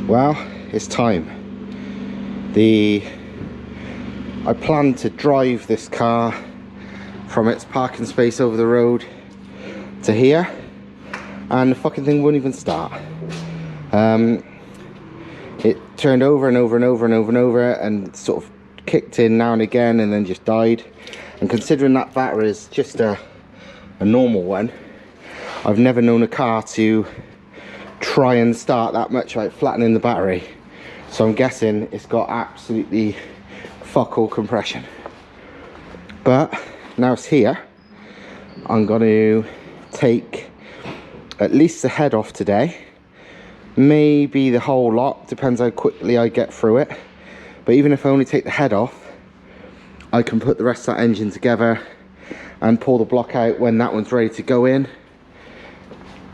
Well, it's time. I planned to drive this car from its parking space over the road to here, and the fucking thing wouldn't even start. It turned over and over and over and over and over and sort of kicked in now and again and then just died. And considering that battery is just a normal one, I've never known a car to try and start that much like flattening the battery. So I'm guessing it's got absolutely fuck all compression. But now it's here, I'm going to take at least the head off today, maybe the whole lot, depends how quickly I get through it. But even if I only take the head off, I can put the rest of that engine together and pull the block out when that one's ready to go in,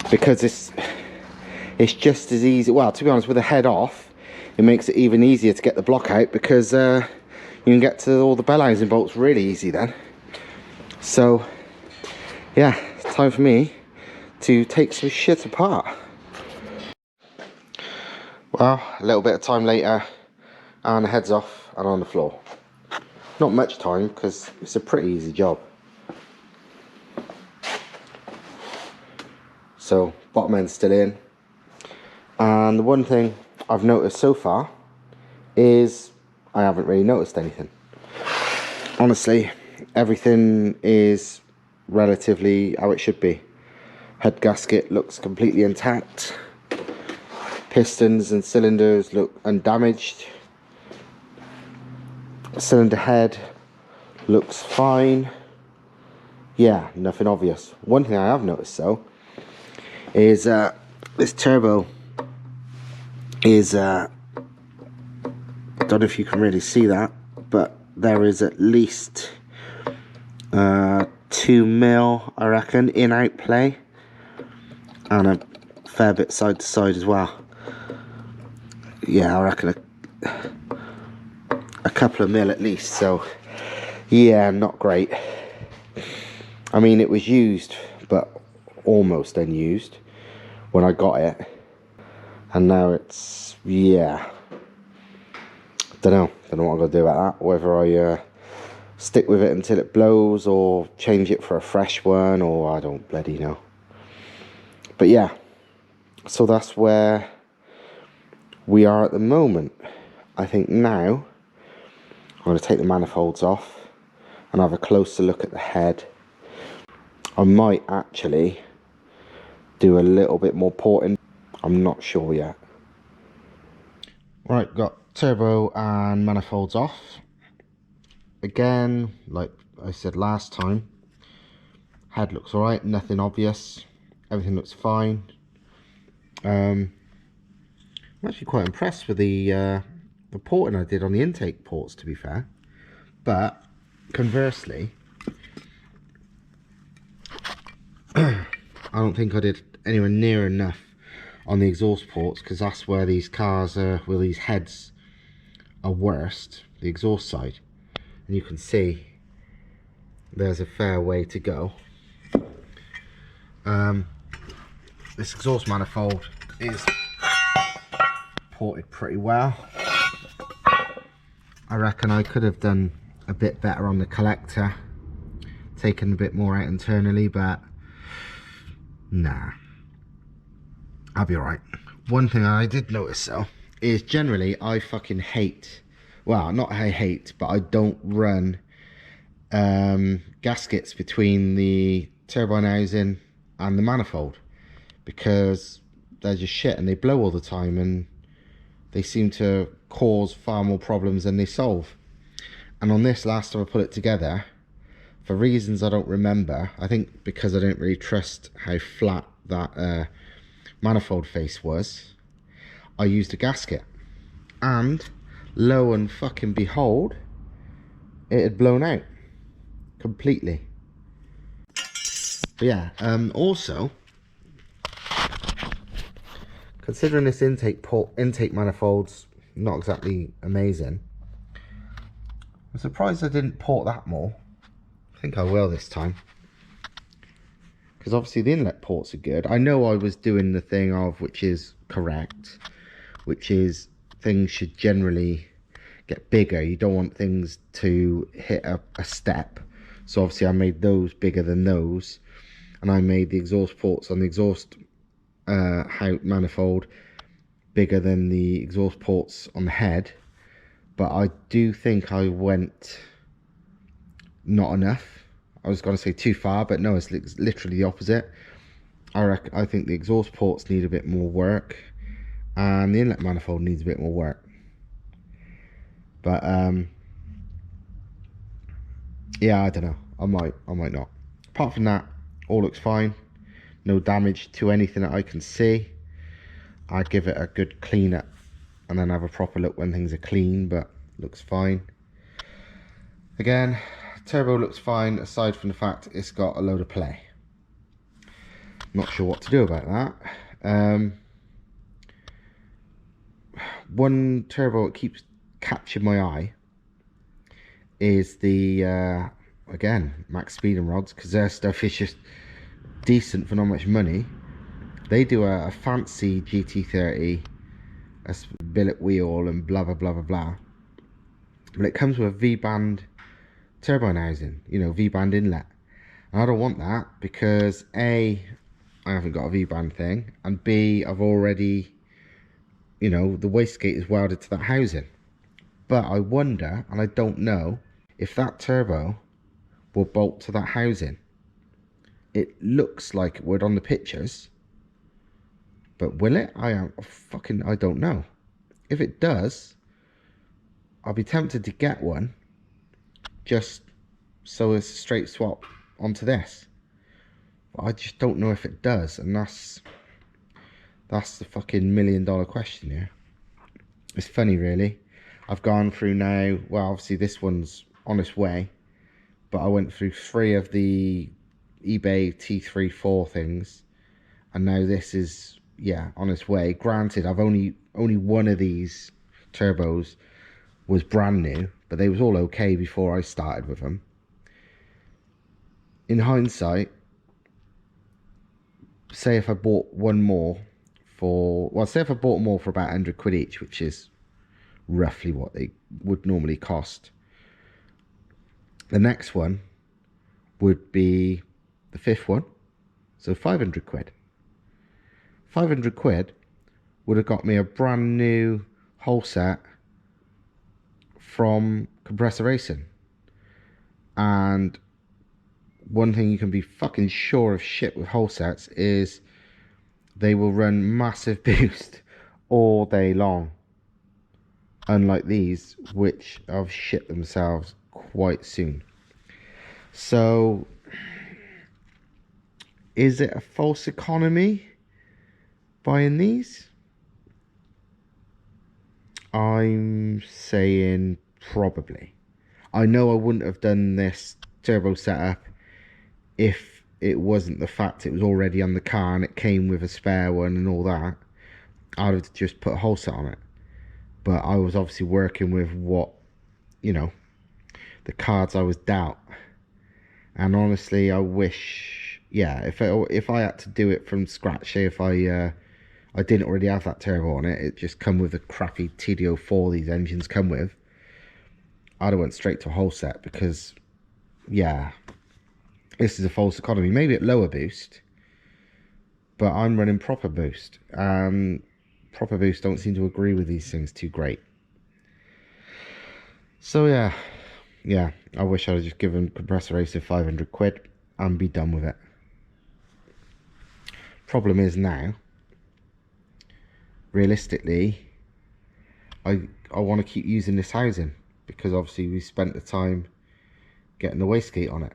because it's just as easy. Well, to be honest, with the head off, it makes it even easier to get the block out, because you can get to all the bell housing bolts really easy then. So yeah, it's time for me to take some shit apart. Well, a little bit of time later and the head's off and on the floor. Not much time, because it's a pretty easy job. So bottom end's still in, and the one thing I've noticed so far is I haven't really noticed anything. Honestly, everything is relatively how it should be. Head gasket looks completely intact. Pistons and cylinders look undamaged. Cylinder head looks fine. Yeah, nothing obvious. One thing I have noticed though is this turbo is I don't know if you can really see that, but there is at least 2 mil, I reckon, in out play, and a fair bit side to side as well. Yeah, I reckon a couple of mil at least. So yeah, not great. I mean, it was used but almost unused when I got it, and now it's, yeah, don't know what I'm gonna do about that. Whether I stick with it until it blows or change it for a fresh one, or I don't bloody know. But yeah, so that's where we are at the moment. I think now I'm going to take the manifolds off and have a closer look at the head. I might actually do a little bit more porting. I'm not sure yet. Right, got turbo and manifolds off. Again, like I said last time, head looks alright, nothing obvious. Everything looks fine. I'm actually quite impressed with the porting I did on the intake ports, to be fair. But conversely, I don't think I did anywhere near enough on the exhaust ports, because that's where these cars are, where these heads are worst, the exhaust side. And you can see there's a fair way to go. This exhaust manifold is ported pretty well. I reckon I could have done a bit better on the collector, taken a bit more out internally, but nah, I'll be alright. One thing I did notice though is generally I fucking hate, well, not I hate, but I don't run gaskets between the turbine housing and the manifold, because they're just shit and they blow all the time, and they seem to cause far more problems than they solve. And on this, last time I put it together, for reasons I don't remember, I think because I don't really trust how flat that manifold face was, I used a gasket, and lo and fucking behold, it had blown out completely. But yeah, also, considering this intake manifold's not exactly amazing, I'm surprised I didn't port that more. I think I will this time, because obviously the inlet ports are good. I know I was doing the thing of, which is correct, which is things should generally get bigger. You don't want things to hit a step. So obviously I made those bigger than those, and I made the exhaust ports on the exhaust manifold bigger than the exhaust ports on the head. But I do think I went not enough. I was going to say too far, but no, it's literally the opposite. I think the exhaust ports need a bit more work, and the inlet manifold needs a bit more work. But yeah, I don't know. I might not. Apart from that, all looks fine. No damage to anything that I can see. I'd give it a good clean up and then have a proper look when things are clean, but looks fine. Again, turbo looks fine aside from the fact it's got a load of play. Not sure what to do about that. One turbo that keeps catching my eye is the again, max speeding rods, because their stuff is just decent for not much money. They do a fancy GT30, a billet wheel and blah blah blah blah blah, but it comes with a V-band turbine housing, you know, V-band inlet, and I don't want that because A, I haven't got a V-band thing, and B, I've already, you know, the wastegate is welded to that housing. But I wonder, and I don't know, if that turbo will bolt to that housing. It looks like it would on the pictures, but will it? I don't know. If it does, I'll be tempted to get one, just so it's a straight swap onto this. But I just don't know if it does, and that's the fucking $1 million question here. It's funny, really. I've gone through now, well, obviously this one's on its way, but I went through 3 of the eBay T3-4 things, and now this is, yeah, on its way. Granted, I've only one of these turbos was brand new, but they was all okay before I started with them. In hindsight, say if I bought one more for, well, say if I bought more for about 100 quid each, which is roughly what they would normally cost, the next one would be the 5th one, so 500 quid. 500 quid would have got me a brand new whole set from Compressor Racing. And one thing you can be fucking sure of shit with whole sets is they will run massive boost all day long, unlike these, which have shit themselves quite soon. So is it a false economy buying these? I'm saying probably. I know I wouldn't have done this turbo setup if it wasn't the fact it was already on the car and it came with a spare one and all that. I'd have just put a whole set on it. But I was obviously working with what, you know, the cards I was dealt. And honestly, I wish, yeah, if I had to do it from scratch, say if I didn't already have that turbo on it, it just come with the crappy TD04 these engines come with, I'd have went straight to a whole set, because, yeah, this is a false economy. Maybe at lower boost, but I'm running proper boost. Proper boost don't seem to agree with these things too great. So yeah, I wish I'd have just given Compressor Racing 500 quid and be done with it. Problem is now, realistically, I want to keep using this housing, because obviously we spent the time getting the wastegate on it.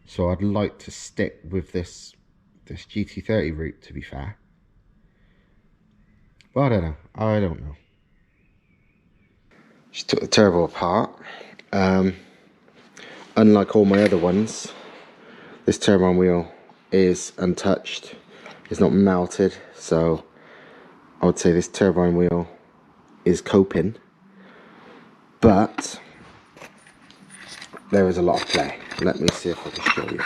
So I'd like to stick with this GT30 route, to be fair. Well, I don't know. Just took the turbo apart. Unlike all my other ones, this turbine wheel is untouched. It's not melted, so I would say this turbine wheel is coping. But there is a lot of play. Let me see if I can show you.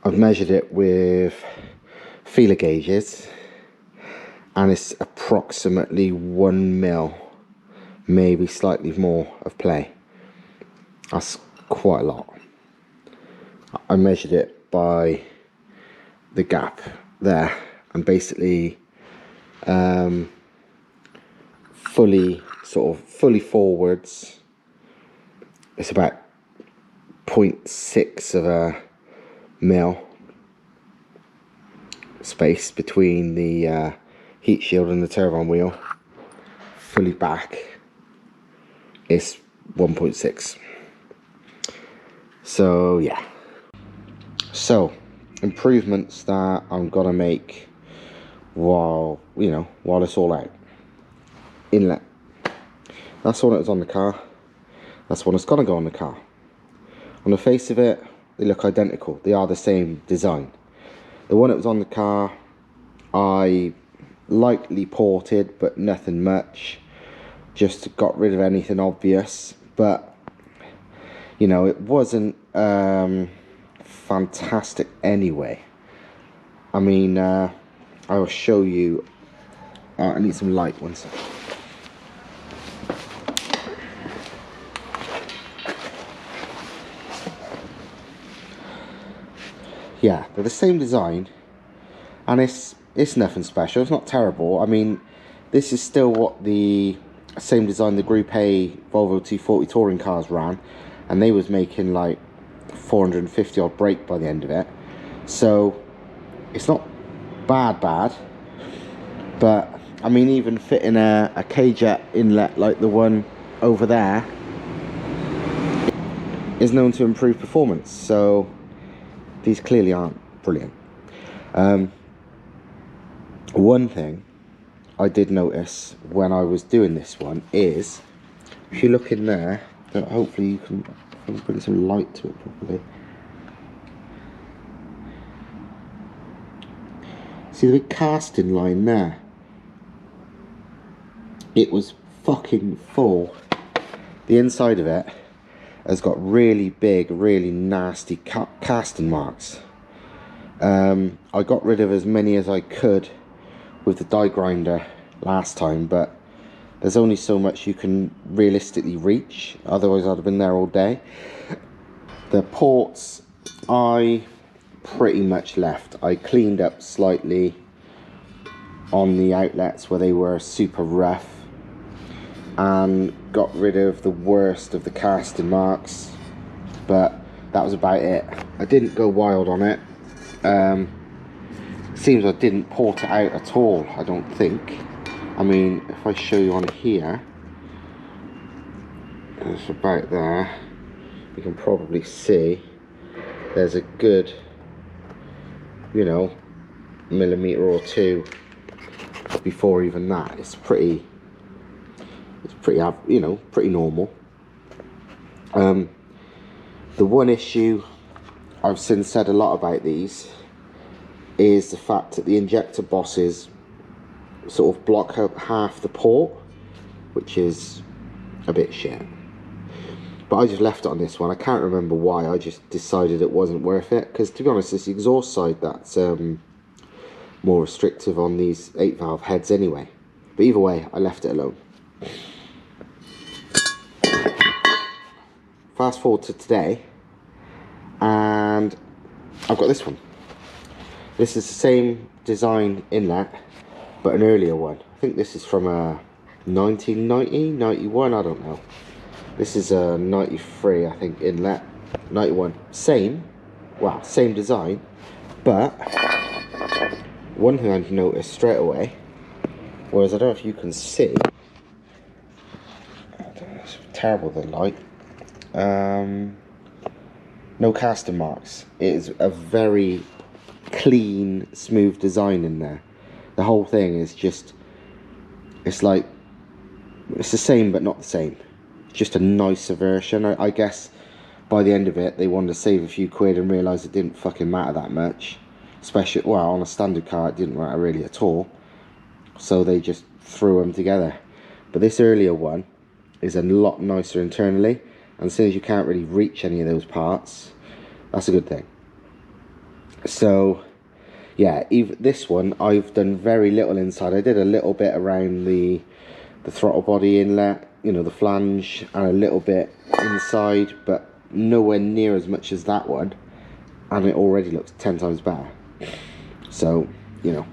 I've measured it with feeler gauges, and it's approximately 1 mil, maybe slightly more of play. That's quite a lot. I measured it by the gap there, and basically fully forwards, it's about 0.6 of a mil space between the heat shield and the turbine wheel. Fully back, it's 1.6. So yeah. So improvements that I'm gonna make while it's all out. Inlet. That's the one that was on the car. That's the one that's gonna go on the car. On the face of it, they look identical. They are the same design. The one that was on the car, I lightly ported, but nothing much. Just got rid of anything obvious. But, you know, it wasn't fantastic anyway. I mean, I'll show you. I need some light, one second. Yeah, they're the same design, and it's nothing special. It's not terrible. I mean, this is still what the same design the Group A Volvo 240 touring cars ran, and they was making like 450 odd brake by the end of it. So it's not bad, but I mean, even fitting a K-Jet inlet like the one over there is known to improve performance. So these clearly aren't brilliant. One thing I did notice when I was doing this one is, if you look in there, that hopefully you can bring some light to it properly. See the big casting line there? It was fucking full. The inside of it has got really big, really nasty casting marks. I got rid of as many as I could with the die grinder last time, but there's only so much you can realistically reach, otherwise I'd have been there all day. The ports I pretty much left. I cleaned up slightly on the outlets where they were super rough, and got rid of the worst of the casting marks, but that was about it. I didn't go wild on it. Seems I didn't port it out at all, I don't think. I mean, if I show you on here, it's about there. You can probably see there's a good, you know, millimetre or two before even that. It's pretty, you know, pretty normal. The one issue I've since said a lot about these is the fact that the injector bosses sort of block up half the port, which is a bit shit. But I just left it on this one. I can't remember why. I just decided it wasn't worth it, because to be honest, it's the exhaust side that's more restrictive on these 8-valve heads anyway. But either way, I left it alone. Fast forward to today, and I've got this one. This is the same design inlet, but an earlier one. I think this is from a 1990, 91, I don't know. This is a 93, I think, inlet. 91, same design, but one thing I've noticed straight away was, I don't know if you can see, it's terrible, the light, no casting marks. It is a very clean, smooth design in there. The whole thing is just, it's like, it's the same but not the same. It's just a nicer version. I guess by the end of it they wanted to save a few quid and realised it didn't fucking matter that much. Especially, well, on a standard car it didn't matter really at all. So they just threw them together. But this earlier one is a lot nicer internally, and as soon as you can't really reach any of those parts, that's a good thing. So yeah, even this one I've done very little inside. I did a little bit around the throttle body inlet, you know, the flange, and a little bit inside, but nowhere near as much as that one, and it already looks 10 times better. So, you know,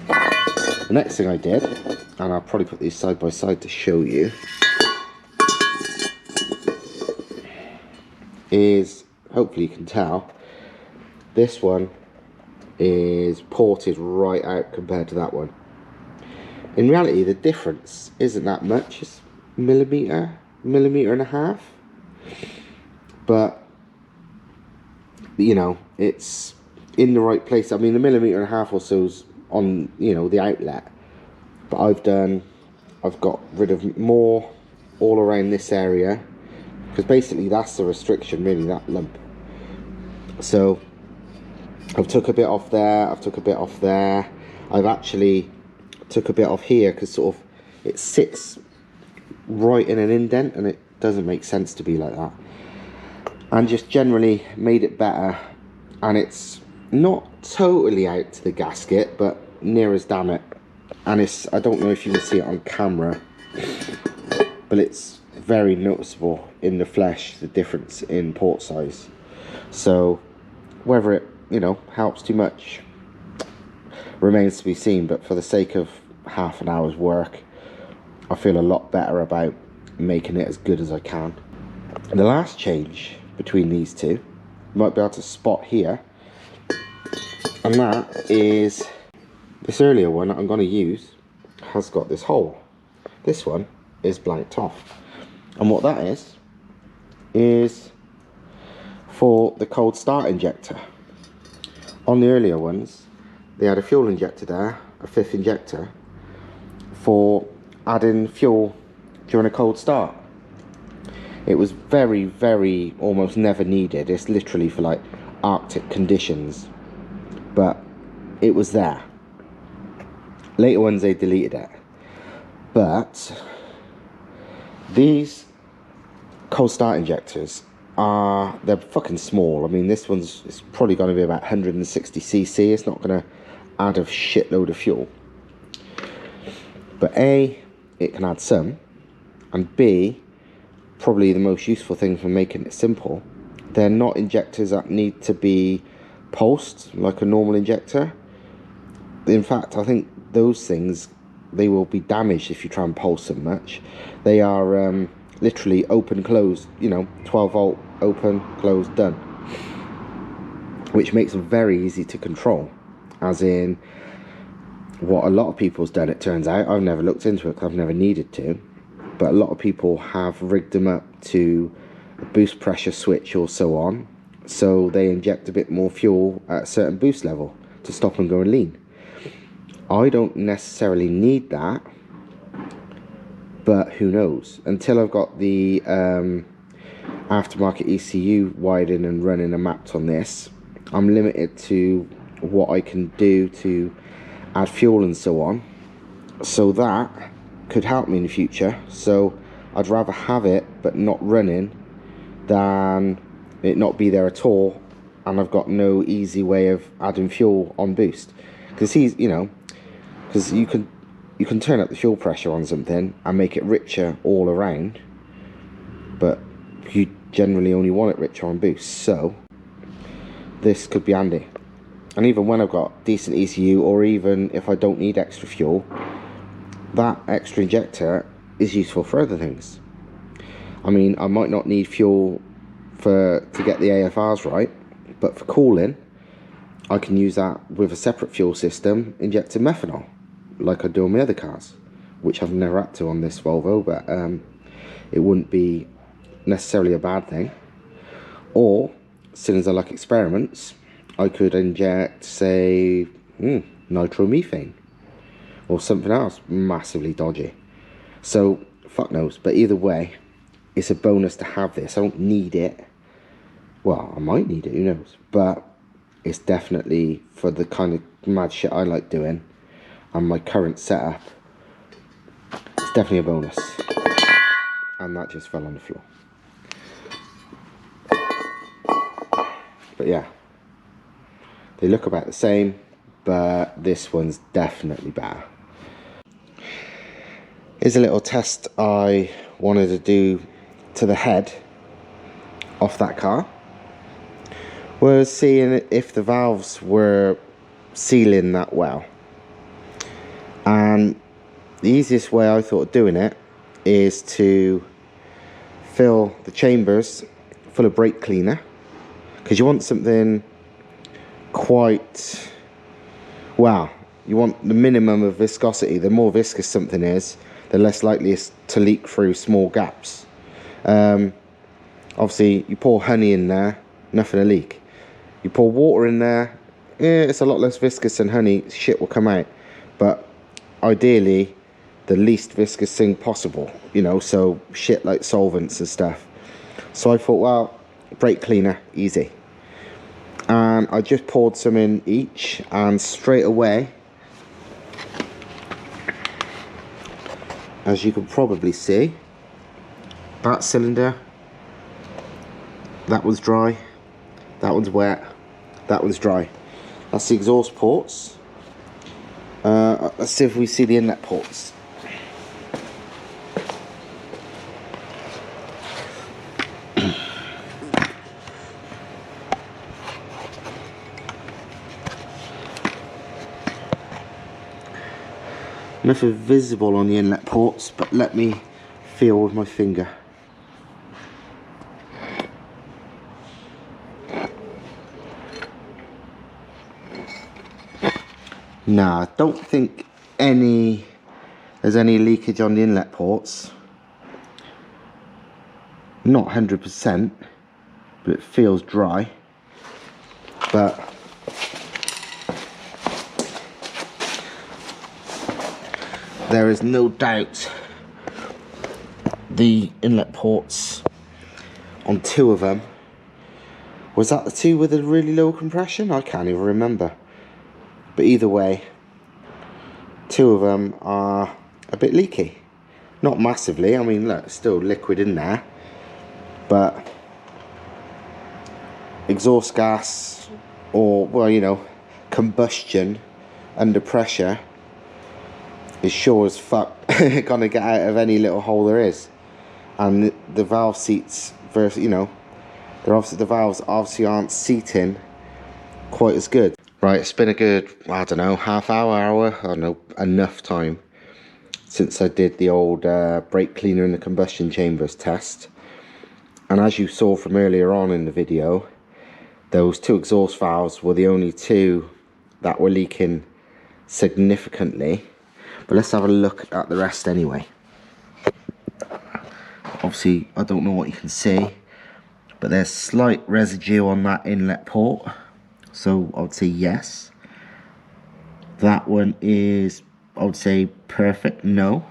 the next thing I did, and I'll probably put these side by side to show you, is, hopefully you can tell, this one is ported right out compared to that one. In reality, the difference isn't that much. It's millimetre and a half. But, you know, it's in the right place. I mean, the millimetre and a half or so's on, you know, the outlet. But I've got rid of more all around this area. Because basically that's the restriction, really, that lump. So I've took a bit off there, I've took a bit off there. I've actually took a bit off here because sort of it sits right in an indent and it doesn't make sense to be like that. And just generally made it better, and it's not totally out to the gasket, but near as damn it. And it's, I don't know if you can see it on camera, but it's very noticeable in the flesh, the difference in port size. So whether it, you know, helps too much remains to be seen, but for the sake of half an hour's work, I feel a lot better about making it as good as I can. And the last change between these two, you might be able to spot here, and that is this earlier one that I'm going to use has got this hole. This one is blanked off, and what that is for the cold start injector. On the earlier ones, they had a fuel injector there, a 5th injector, for adding fuel during a cold start. It was very, very almost never needed. It's literally for like Arctic conditions, but it was there. Later ones they deleted it, but these cold start injectors they're fucking small. I mean, this one's, it's probably going to be about 160cc. It's not going to add a shitload of fuel, but A, it can add some, and B, probably the most useful thing for making it simple, they're not injectors that need to be pulsed like a normal injector. In fact, I think those things, they will be damaged if you try and pulse them much. They are literally open, close, you know, 12 volt, open, close, done. Which makes them very easy to control. As in, what a lot of people's done, it turns out, I've never looked into it because I've never needed to, but a lot of people have rigged them up to a boost pressure switch or so on, so they inject a bit more fuel at a certain boost level to stop them going lean. I don't necessarily need that, but who knows? Until I've got the aftermarket ECU wired in and running and mapped on this, I'm limited to what I can do to add fuel and so on. So that could help me in the future. So I'd rather have it but not running than it not be there at all and I've got no easy way of adding fuel on boost. Because he's, you know, because you can turn up the fuel pressure on something and make it richer all around, but you generally only want it richer on boost. So this could be handy. And even when I've got decent ECU, or even if I don't need extra fuel, that extra injector is useful for other things. I mean, I might not need fuel to get the AFRs right, but for cooling, I can use that with a separate fuel system, injecting methanol, like I do on my other cars, which I've never had to on this Volvo, but it wouldn't be necessarily a bad thing. Or, seeing as I like experiments, I could inject, say, nitromethane or something else massively dodgy. So, fuck knows. But either way, it's a bonus to have this. I don't need it. Well, I might need it, who knows. But it's definitely for the kind of mad shit I like doing and my current setup. It's definitely a bonus. And that just fell on the floor. But yeah. They look about the same, but this one's definitely better. Here's a little test I wanted to do to the head off that car. Was seeing if the valves were sealing that well. And the easiest way I thought of doing it is to fill the chambers full of brake cleaner, because you want something quite, well, you want the minimum of viscosity. The more viscous something is, the less likely it is to leak through small gaps. Obviously you pour honey in there, nothing to leak. You pour water in there, it's a lot less viscous than honey, shit will come out. But ideally the least viscous thing possible, you know, so shit like solvents and stuff. So I thought, well, brake cleaner, easy. And I just poured some in each, and straight away, as you can probably see, that cylinder, that one's dry, that one's wet, that one's dry. That's the exhaust ports. Let's see if we see the inlet ports. Nothing visible on the inlet ports, but let me feel with my finger. Nah, I don't think there's any leakage on the inlet ports. Not 100%, but it feels dry. But there is no doubt the inlet ports on two of them. Was that the two with a really low compression? I can't even remember. But either way, two of them are a bit leaky. Not massively, I mean look, still liquid in there. But exhaust gas, or well, you know, combustion under pressure is sure as fuck gonna get out of any little hole there is. And the valve seats, versus, you know, the valves obviously aren't seating quite as good. Right, it's been a good, I don't know, half hour, I don't know, enough time since I did the old brake cleaner in the combustion chambers test. And as you saw from earlier on in the video, those two exhaust valves were the only two that were leaking significantly. But let's have a look at the rest anyway. Obviously, I don't know what you can see, but there's slight residue on that inlet port. So I would say yes. That one is, I would say, perfect, no.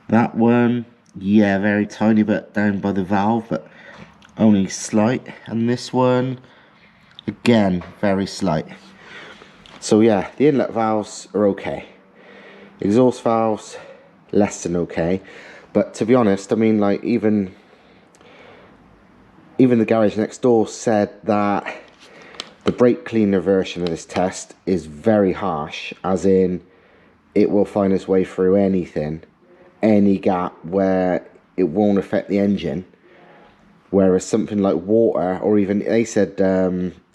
That one, yeah, very tiny bit down by the valve, but only slight. And this one, again, very slight. So yeah, the inlet valves are okay. Exhaust valves, less than okay. But to be honest, I mean, like, even the garage next door said that the brake cleaner version of this test is very harsh, as in it will find its way through anything, any gap where it won't affect the engine. Whereas something like water, or even, they said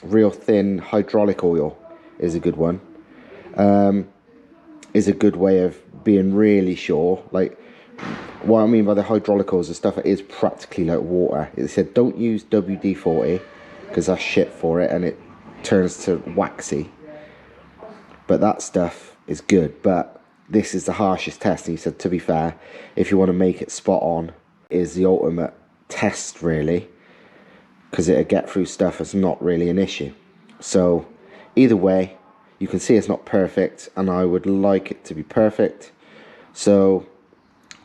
real thin hydraulic oil is a good one. Is a good way of being really sure. Like, what I mean by the hydraulic oils and stuff, it is practically like water. It said don't use WD-40 because that's shit for it and it turns to waxy. But that stuff is good. But this is the harshest test, and he said, to be fair, if you want to make it spot on, is the ultimate test really, because it'll get through stuff that's not really an issue. So either way, you can see it's not perfect, and I would like it to be perfect. So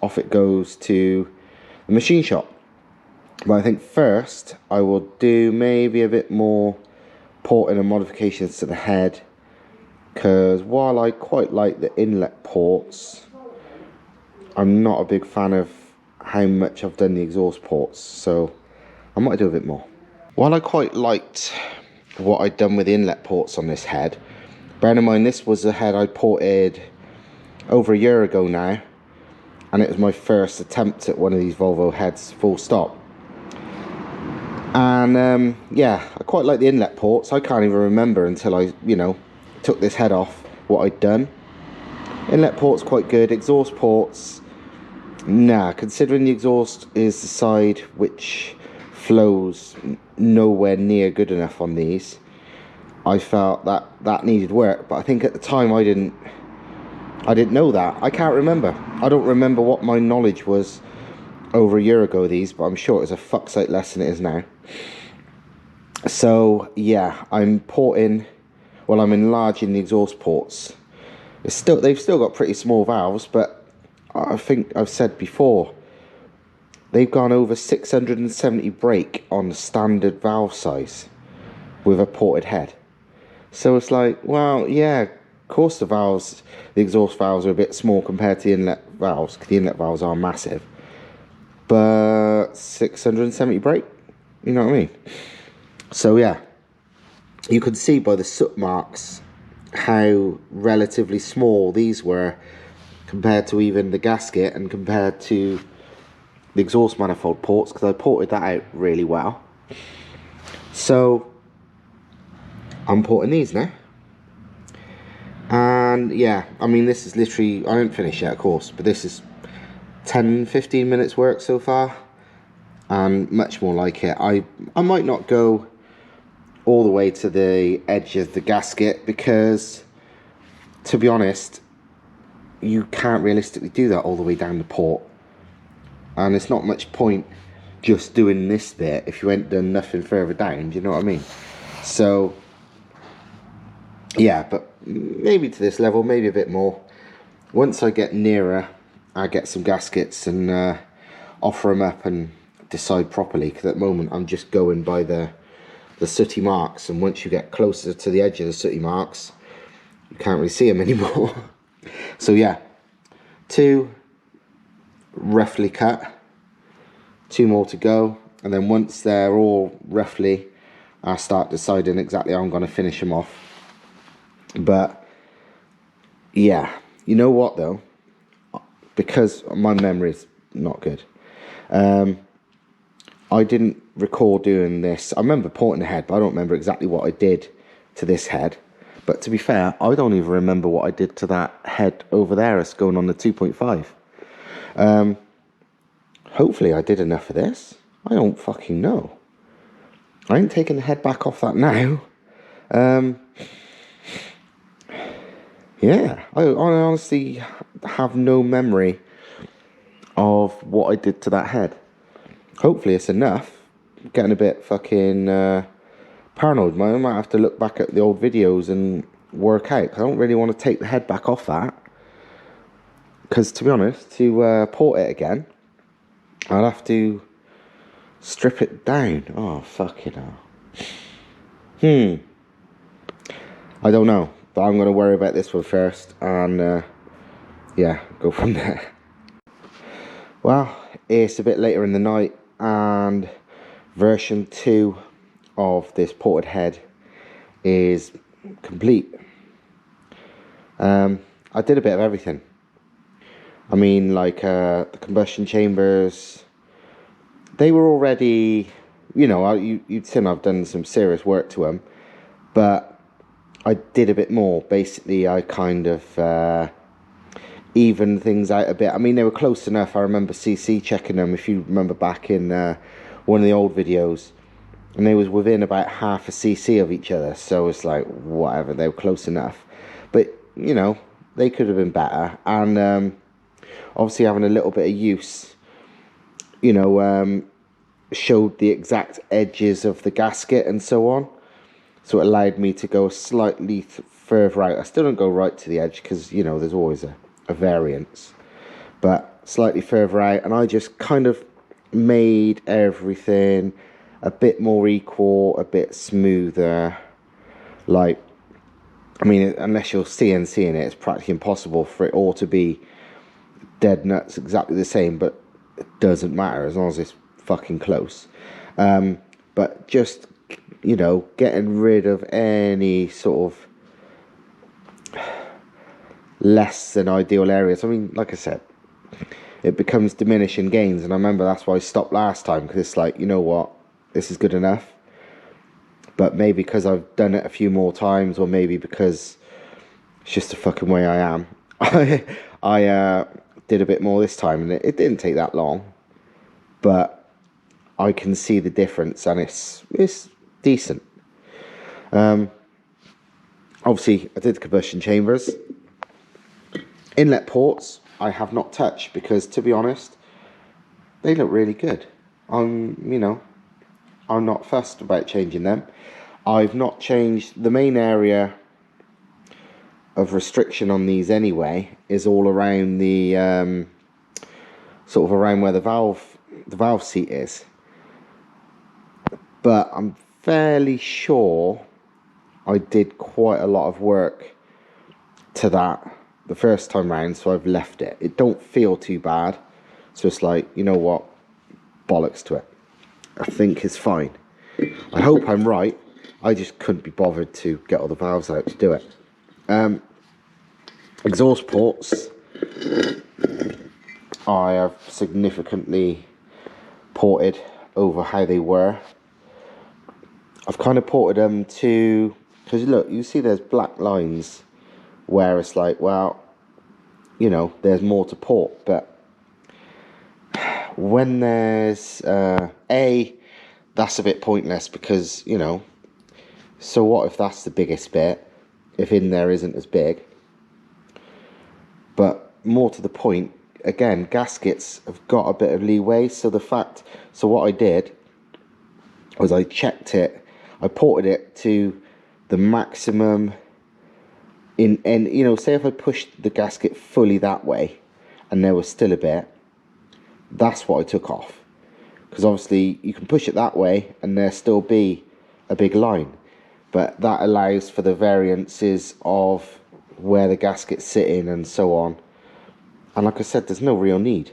off it goes to the machine shop. But I think first I will do maybe a bit more porting and modifications to the head, because while I quite like the inlet ports, I'm not a big fan of how much I've done the exhaust ports, so I might do a bit more. While I quite liked what I'd done with the inlet ports on this head. Bear in mind, this was a head I ported over a year ago now, and it was my first attempt at one of these Volvo heads, full stop. And yeah, I quite like the inlet ports. I can't even remember until I, you know, took this head off what I'd done. Inlet ports quite good. Exhaust ports, nah, considering the exhaust is the side which flows nowhere near good enough on these, I felt that needed work. But I think at the time I didn't know that. I can't remember. I don't remember what my knowledge was over a year ago of these, but I'm sure it was a fuck's sake less than it is now. So yeah, I'm enlarging the exhaust ports. They've still got pretty small valves, but I think I've said before, they've gone over 670 brake on the standard valve size with a ported head. So it's like, well, yeah, of course the exhaust valves are a bit small compared to the inlet valves, because the inlet valves are massive. But 670 brake, you know what I mean? So yeah, you could see by the soot marks how relatively small these were compared to even the gasket and compared to the exhaust manifold ports, because I ported that out really well. So I'm porting these now, and yeah, I mean, this is literally, I haven't finished yet of course, but this is 10-15 minutes work so far, and much more like it. I might not go all the way to the edge of the gasket, because to be honest, you can't realistically do that all the way down the port, and it's not much point just doing this bit if you ain't done nothing further down, do you know what I mean? So yeah, but maybe to this level, maybe a bit more. Once I get nearer, I get some gaskets and offer them up and decide properly, because at the moment I'm just going by the sooty marks, and once you get closer to the edge of the sooty marks, you can't really see them anymore. So yeah, 2 roughly cut, 2 more to go, and then once they're all roughly, I'll start deciding exactly how I'm going to finish them off. But yeah, you know what though, because my memory is not good, I didn't recall doing this. I remember porting the head, but I don't remember exactly what I did to this head. But to be fair, I don't even remember what I did to that head over there. It's going on the 2.5. Hopefully I did enough of this. I don't fucking know. I ain't taking the head back off that now. Yeah, I honestly have no memory of what I did to that head. Hopefully it's enough. I'm getting a bit fucking paranoid. I might have to look back at the old videos and work out, because I don't really want to take the head back off that. Because to be honest, to port it again, I'll have to strip it down. Oh, fucking hell. I don't know, but I'm going to worry about this one first, and yeah, go from there. Well, it's a bit later in the night, and version 2 of this ported head is complete. I did a bit of everything. I mean, like the combustion chambers, they were already, you know, you'd seen I've done some serious work to them, but I did a bit more. Basically, I kind of evened things out a bit. I mean, they were close enough. I remember CC checking them, if you remember back in one of the old videos, and they was within about half a cc of each other, so it's like, whatever, they were close enough. But, you know, they could have been better, and obviously having a little bit of use, you know, showed the exact edges of the gasket and so on, so it allowed me to go slightly further out. I still don't go right to the edge, because, you know, there's always a variance, but slightly further out, and I just kind of made everything a bit more equal, a bit smoother. Like, I mean, unless you're CNCing it, it's practically impossible for it all to be dead nuts exactly the same, but it doesn't matter as long as it's fucking close. But just you know, getting rid of any sort of less than ideal areas. I mean, like I said, it becomes diminishing gains, and I remember that's why I stopped last time, because it's like, you know what, this is good enough. But maybe because I've done it a few more times, or maybe because it's just the fucking way I am, I did a bit more this time, and it didn't take that long, but I can see the difference, and it's decent. Obviously I did the combustion chambers. Inlet ports I have not touched, because to be honest, they look really good. I'm not fussed about changing them. I've not changed the main area of restriction on these anyway, is all around the sort of around where the valve seat is. But I'm fairly sure I did quite a lot of work to that the first time round, so I've left it. It don't feel too bad, so it's like, you know what, bollocks to it. I think it's fine. I hope I'm right. I just couldn't be bothered to get all the valves out to do it. Exhaust ports, I have significantly ported over how they were. I've kind of ported them to, because look, you see there's black lines where it's like, well, you know, there's more to port. But when there's that's a bit pointless, because, you know, so what if that's the biggest bit, if in there isn't as big? But more to the point, again, gaskets have got a bit of leeway. So what I did was I checked it, I ported it to the maximum and you know, say if I pushed the gasket fully that way and there was still a bit, that's what I took off. Because obviously you can push it that way and there still be a big line, but that allows for the variances of where the gasket's sitting and so on. And like I said, there's no real need.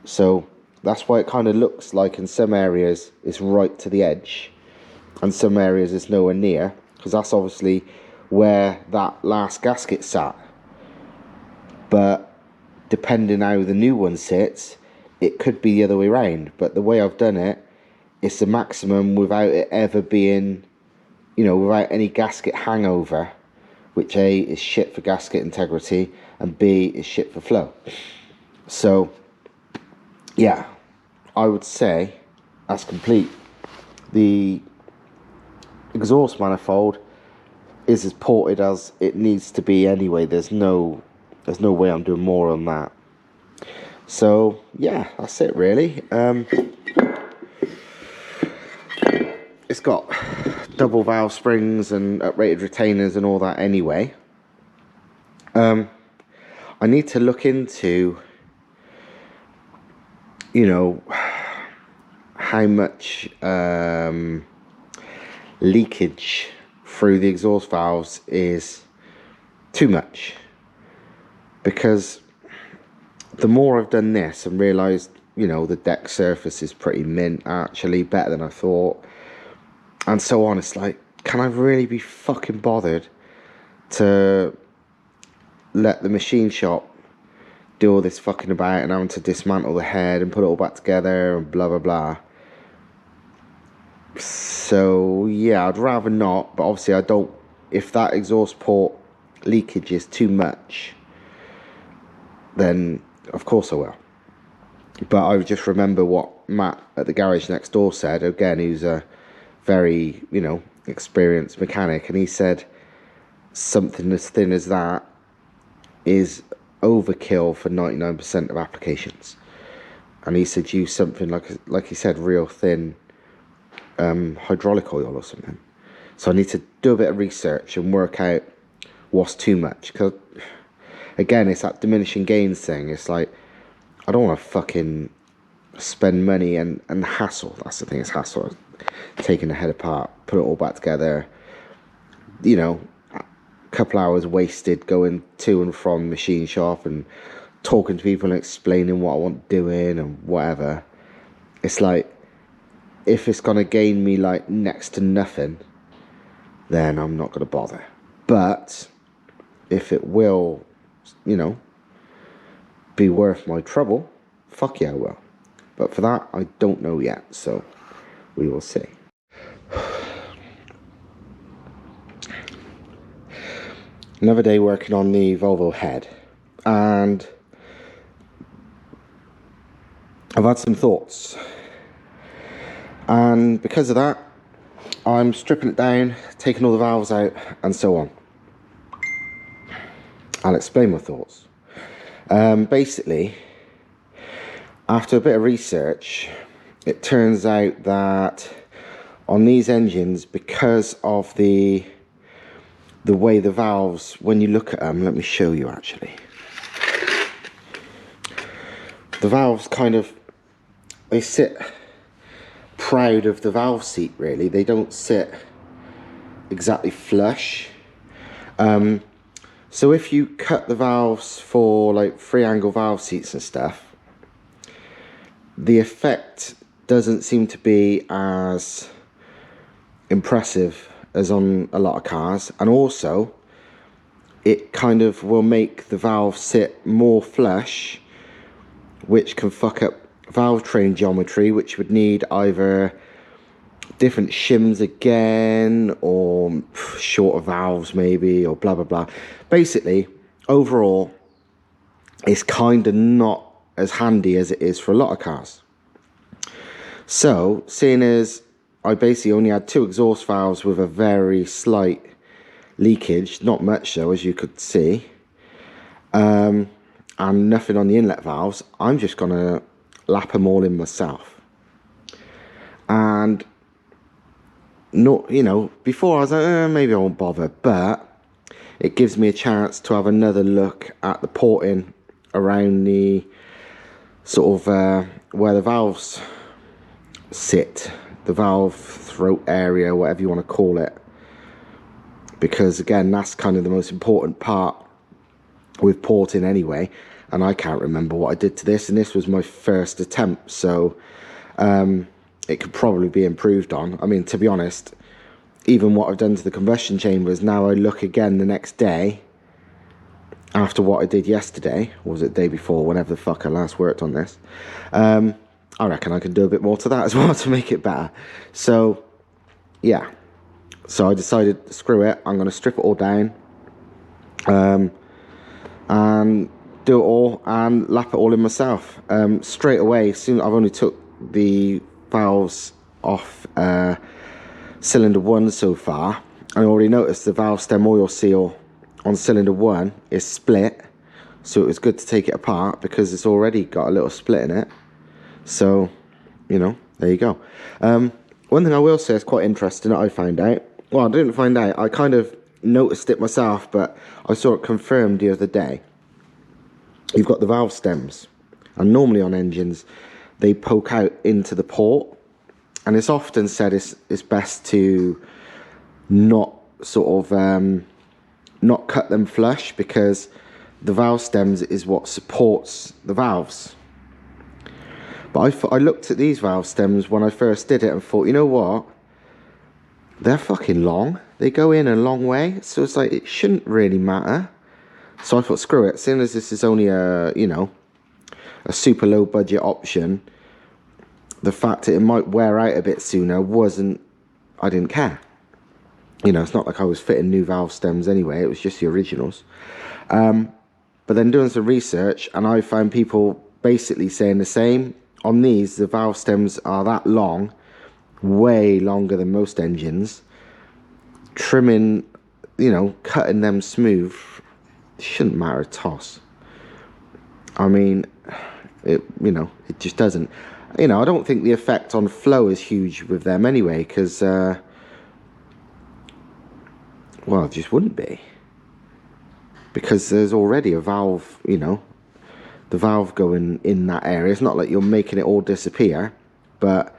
So that's why it kind of looks like in some areas it's right to the edge and some areas it's nowhere near, because that's obviously where that last gasket sat. But depending how the new one sits, it could be the other way around. But the way I've done it, it's the maximum without it ever being, you know, without any gasket hangover, which A is shit for gasket integrity and B is shit for flow. So yeah, I would say that's complete. The exhaust manifold is as ported as it needs to be anyway. There's no way I'm doing more on that. So yeah, that's it really. It's got double valve springs and uprated retainers and all that anyway. I need to look into, you know, how much leakage through the exhaust valves is too much, because the more I've done this and realised, you know, the deck surface is pretty mint, actually better than I thought, and so on, it's like, can I really be fucking bothered to let the machine shop do all this fucking about and having to dismantle the head and put it all back together and blah blah blah? So yeah, I'd rather not. But obviously I don't, if that exhaust port leakage is too much, then of course I will. But I just remember what Matt at the garage next door said, again, who's a very, you know, experienced mechanic, and he said something as thin as that is overkill for 99% of applications. And he said use something like he said, real thin hydraulic oil or something. So I need to do a bit of research and work out what's too much, because again, it's that diminishing gains thing. It's like, I don't want to fucking spend money and hassle. That's the thing, it's hassle. Taking the head apart, put it all back together, you know, a couple hours wasted going to and from machine shop and talking to people and explaining what I want doing and whatever. It's like, if it's going to gain me like next to nothing, then I'm not going to bother. But if it will, you know, be worth my trouble, fuck yeah, I will. But for that, I don't know yet, so we will see. Another day working on the Volvo head, and I've had some thoughts, and because of that, I'm stripping it down, taking all the valves out, and so on. I'll explain my thoughts. Basically, after a bit of research, it turns out that on these engines, because of the way the valves, when you look at them, let me show you actually. The valves kind of, they sit proud of the valve seat really. They don't sit exactly flush. So if you cut the valves for like 3-angle valve seats and stuff, the effect doesn't seem to be as impressive as on a lot of cars, and also it kind of will make the valve sit more flush, which can fuck up valve train geometry, which would need either different shims again or shorter valves maybe, or blah blah blah. Basically, overall, it's kind of not as handy as it is for a lot of cars. So, seeing as I basically only had 2 exhaust valves with a very slight leakage, not much so, as you could see, and nothing on the inlet valves, I'm just going to lap them all in myself. And, not, you know, before I was like, maybe I won't bother, but it gives me a chance to have another look at the porting around the sort of where the valves sit, the valve throat area, whatever you want to call it, because again, that's kind of the most important part with porting anyway. And I can't remember what I did to this, and this was my first attempt, so it could probably be improved on. I mean, to be honest, even what I've done to the combustion chambers, now I look again the next day after what I did yesterday, or was it the day before, whenever the fuck I last worked on this, I reckon I can do a bit more to that as well to make it better. So, yeah. So I decided, screw it, I'm going to strip it all down. And do it all and lap it all in myself. Straight away, soon I've only took the valves off cylinder 1 so far. I already noticed the valve stem oil seal on cylinder 1 is split. So it was good to take it apart because it's already got a little split in it. So, you know, there you go. One thing I will say is quite interesting that I found out. Well, I didn't find out. I kind of noticed it myself, but I saw it confirmed the other day. You've got the valve stems, and normally on engines, they poke out into the port. And it's often said it's best to not sort of, not cut them flush, because the valve stems is what supports the valves. But I looked at these valve stems when I first did it and thought, you know what? They're fucking long. They go in a long way. So it's like, it shouldn't really matter. So I thought, screw it. Seeing as this is only a, you know, a super low budget option, the fact that it might wear out a bit sooner I didn't care. You know, it's not like I was fitting new valve stems anyway. It was just the originals. But then doing some research, and I found people basically saying the same. On these, the valve stems are that long, way longer than most engines. Trimming, you know, cutting them smooth shouldn't matter a toss. I mean, it just doesn't. You know, I don't think the effect on flow is huge with them anyway, because, well, it just wouldn't be. Because there's already a valve, you know, the valve going in that area. It's not like you're making it all disappear, but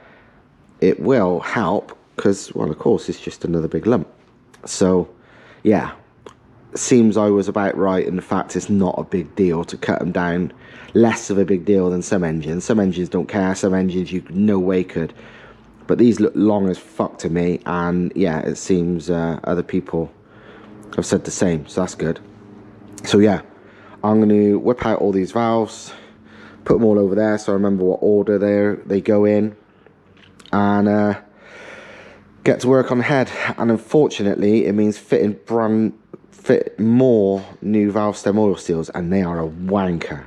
it will help because, well, of course, it's just another big lump. So, yeah, seems I was about right in the fact it's not a big deal to cut them down. Less of a big deal than some engines. Some engines don't care. Some engines you no way could but these look long as fuck to me, and yeah, it seems other people have said the same, so that's good. So yeah, I'm going to whip out all these valves, put them all over there so I remember what order they go in, and get to work on the head. And unfortunately, it means fit more new valve stem oil seals, and they are a wanker.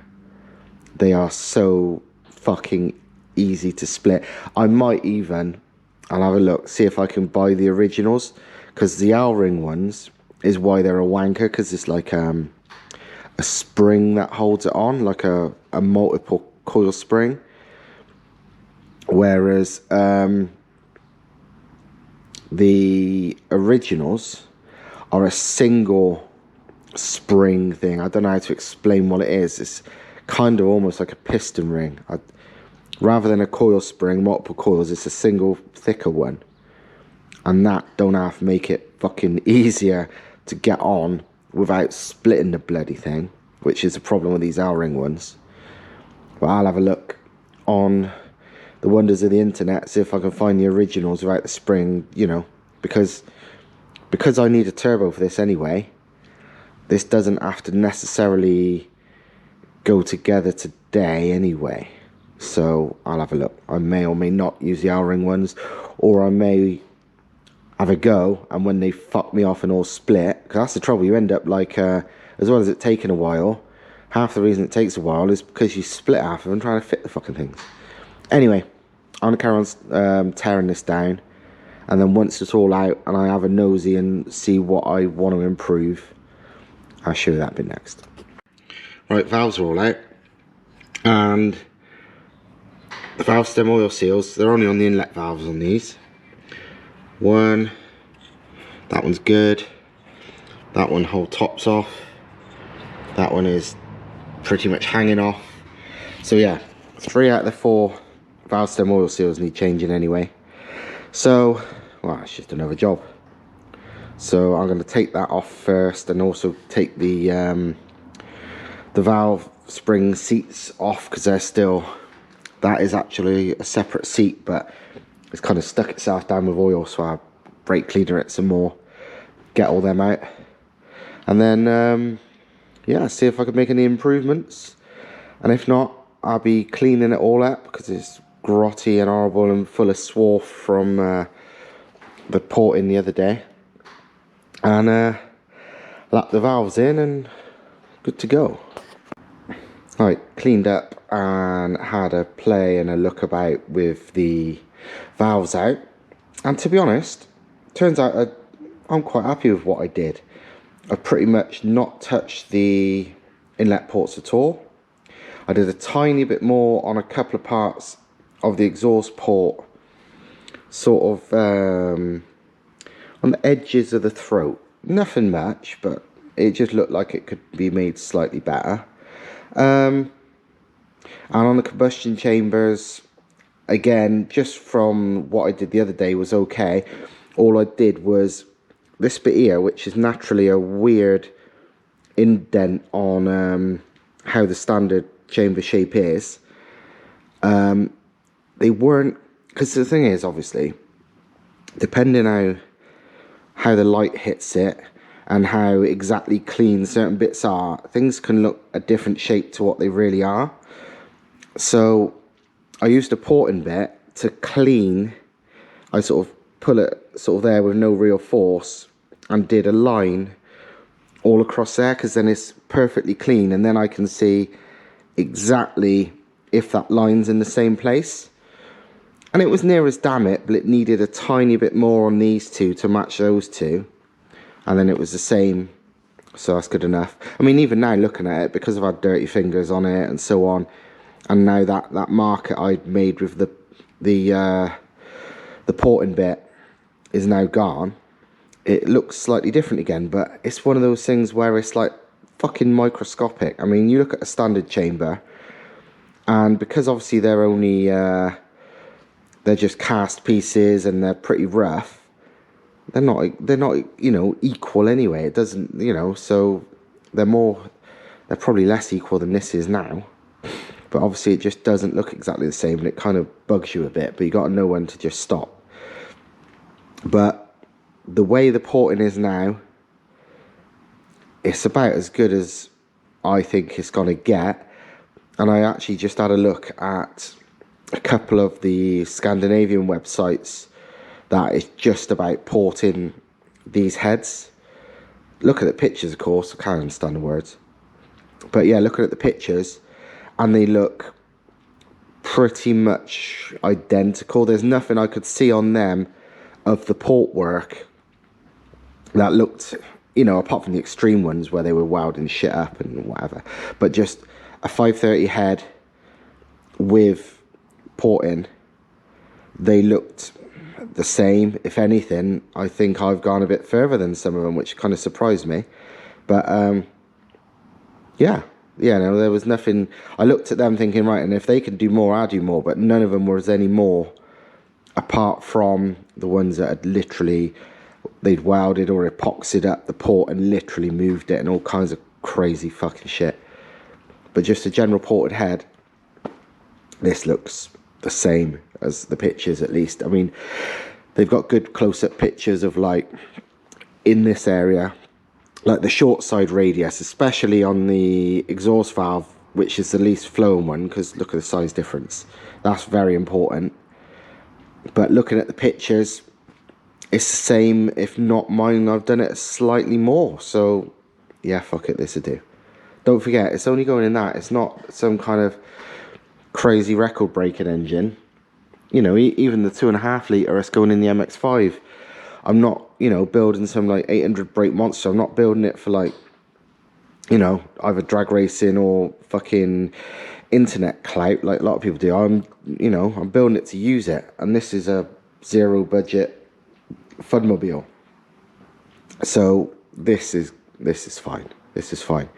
They are so fucking easy to split. I might even, I'll have a look, see if I can buy the originals, because the L-ring ones is why they're a wanker, because it's like a spring that holds it on, like a multiple coil spring, whereas the originals are a single spring thing. I don't know how to explain what it is. It's kind of almost like a piston ring. Rather than a coil spring, multiple coils, it's a single thicker one, and that don't have to make it fucking easier to get on without splitting the bloody thing, which is a problem with these L-ring ones. But I'll have a look on the wonders of the internet, see if I can find the originals without the spring, you know, because I need a turbo for this anyway. This doesn't have to necessarily go together today anyway, so I'll have a look. I may or may not use the L-ring ones, or I may have a go, and when they fuck me off and all split, because that's the trouble, you end up like, as well as it taking a while, half the reason it takes a while is because you split half of them trying to fit the fucking things. Anyway, I'm going to carry on tearing this down, and then once it's all out and I have a nosy and see what I want to improve, I'll show you that bit next. Right, valves are all out, and the valve stem oil seals, they're only on the inlet valves on these. One, that one's good, that one whole top's off, that one is pretty much hanging off. So yeah, 3 out of the 4 valve stem oil seals need changing anyway. So, well, it's just another job. So I'm going to take that off first, and also take the valve spring seats off, because they're still, that is actually a separate seat, but it's kind of stuck itself down with oil, so I'll brake cleaner it some more, get all them out, and then yeah, see if I can make any improvements. And if not, I'll be cleaning it all up, because it's grotty and horrible and full of swarf from the porting the other day, and lap the valves in and good to go. Right, cleaned up and had a play and a look about with the valves out, and to be honest, turns out I'm quite happy with what I did. I pretty much not touched the inlet ports at all. I did a tiny bit more on a couple of parts of the exhaust port, sort of on the edges of the throat. Nothing much, but it just looked like it could be made slightly better. And on the combustion chambers, again, just from what I did the other day was okay. All I did was this bit here, which is naturally a weird indent on how the standard chamber shape is. They weren't, because the thing is, obviously, depending how the light hits it and how exactly clean certain bits are, things can look a different shape to what they really are. So I used a porting bit to clean. I sort of pull it sort of there with no real force and did a line all across there, because then it's perfectly clean, and then I can see exactly if that line's in the same place. And it was near as damn it, but it needed a tiny bit more on these two to match those two, and then it was the same, so that's good enough. I mean, even now looking at it, because I've had dirty fingers on it and so on, and now that marker I'd made with the porting bit is now gone, it looks slightly different again. But it's one of those things where it's like fucking microscopic. I mean, you look at a standard chamber, and because obviously they're only they're just cast pieces and they're pretty rough, they're not you know, equal anyway. It doesn't, you know, so they're probably less equal than this is now. but obviously it just doesn't look exactly the same, and it kind of bugs you a bit, but you got to know when to just stop. But the way the porting is now, it's about as good as I think it's going to get. And I actually just had a look at a couple of the Scandinavian websites that is just about porting these heads. Look at the pictures, of course, I can't understand the words. But yeah, looking at the pictures, and they look pretty much identical. There's nothing I could see on them of the port work that looked, you know, apart from the extreme ones where they were welding shit up and whatever. But just a 530 head with porting, they looked the same. If anything, I think I've gone a bit further than some of them, which kind of surprised me. But yeah, no, there was nothing. I looked at them thinking, right, and if they can do more, I'll do more. But none of them was any more, apart from the ones that had literally, they'd welded or epoxied up the port and literally moved it and all kinds of crazy fucking shit. But just a general ported head, this looks the same as the pictures, at least. I mean, they've got good close-up pictures of, like, in this area, like the short side radius, especially on the exhaust valve, which is the least flowing one, because look at the size difference. That's very important. But looking at the pictures, it's the same, if not mine. I've done it slightly more. So yeah, fuck it, this'll do. Don't forget, it's only going in that. It's not some kind of crazy record breaking engine. You know, even the 2.5 litre is going in the MX-5. I'm not, you know, building some like 800 brake monster. I'm not building it for, like, you know, either drag racing or fucking internet clout like a lot of people do. I'm building it to use it, and this is a zero budget funmobile. So this is fine. This is fine.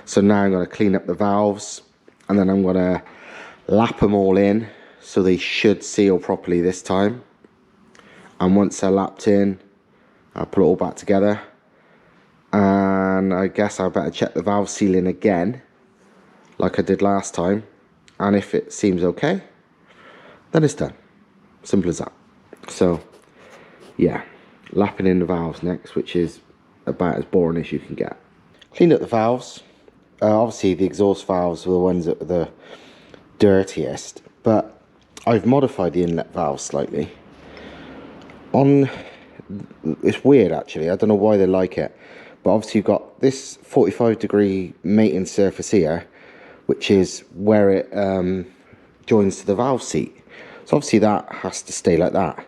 So now I'm going to clean up the valves, and then I'm going to lap them all in so they should seal properly this time. And once they're lapped in, I'll put it all back together. And I guess I better check the valve sealing again, like I did last time. And if it seems okay, then it's done. Simple as that. So, yeah, lapping in the valves next, which is about as boring as you can get. Cleaned up the valves. Obviously, the exhaust valves were the ones that were the dirtiest, but I've modified the inlet valve slightly. It's weird actually, I don't know why they like it, but obviously you've got this 45-degree mating surface here, which is where it joins to the valve seat. So obviously that has to stay like that.